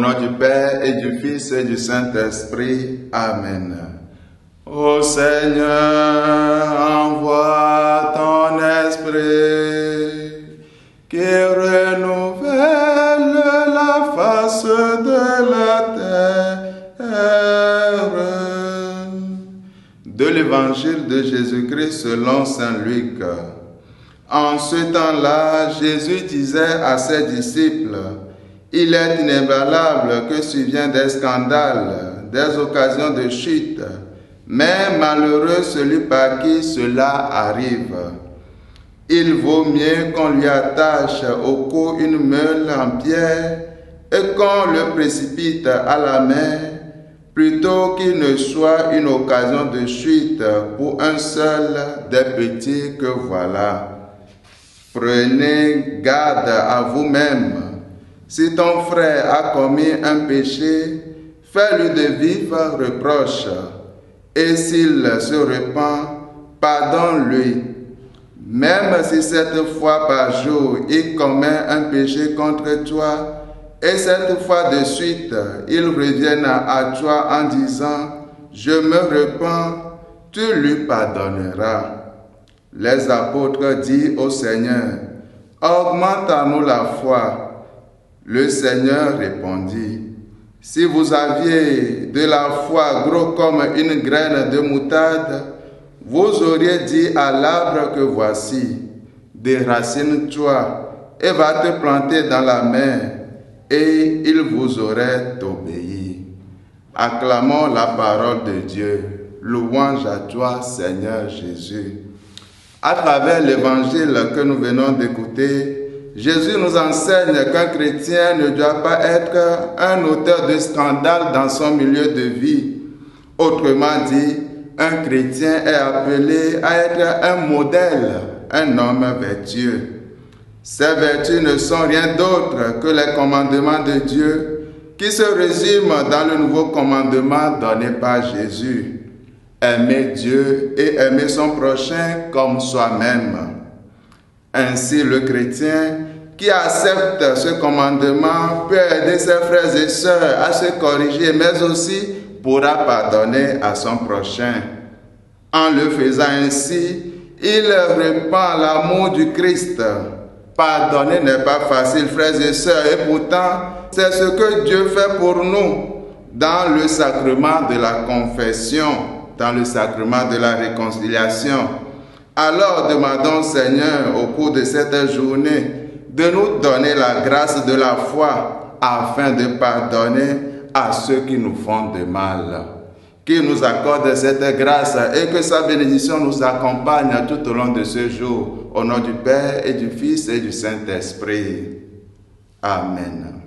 nom du Père et du Fils et du Saint-Esprit. Amen. Ô Seigneur, envoie ton esprit qui renouvelle la face de la terre. De l'Évangile de Jésus-Christ selon saint Luc. En ce temps-là, Jésus disait à ses disciples: il est inévitable que surviennent des scandales, des occasions de chute, mais malheureux celui par qui cela arrive. Il vaut mieux qu'on lui attache au cou une meule en pierre et qu'on le précipite à la mer, plutôt qu'il ne soit une occasion de chute pour un seul des petits que voilà. Prenez garde à vous-même. Si ton frère a commis un péché, fais-lui de vifs reproches. Et s'il se repent, pardonne-lui. Même si 7 fois par jour il commet un péché contre toi, et 7 fois de suite il revienne à toi en disant: je me repens, tu lui pardonneras. Les apôtres dirent au Seigneur: augmente en nous la foi. Le Seigneur répondit: si vous aviez de la foi gros comme une graine de moutarde, vous auriez dit à l'arbre que voici: déracine-toi et va te planter dans la mer, et il vous aurait obéi. Acclamons la parole de Dieu. Louange à toi, Seigneur Jésus. À travers l'évangile que nous venons d'écouter, Jésus nous enseigne qu'un chrétien ne doit pas être un auteur de scandale dans son milieu de vie. Autrement dit, un chrétien est appelé à être un modèle, un homme vertueux. Ces vertus ne sont rien d'autre que les commandements de Dieu qui se résument dans le nouveau commandement donné par Jésus. Aimer Dieu et aimer son prochain comme soi-même. Ainsi, le chrétien qui accepte ce commandement peut aider ses frères et sœurs à se corriger, mais aussi pourra pardonner à son prochain. En le faisant ainsi, il répand l'amour du Christ. Pardonner n'est pas facile, frères et sœurs, et pourtant, c'est ce que Dieu fait pour nous dans le sacrement de la confession, dans le sacrement de la réconciliation. Alors demandons au Seigneur au cours de cette journée de nous donner la grâce de la foi afin de pardonner à ceux qui nous font de mal. Qu'il nous accorde cette grâce et que sa bénédiction nous accompagne tout au long de ce jour. Au nom du Père et du Fils et du Saint-Esprit. Amen.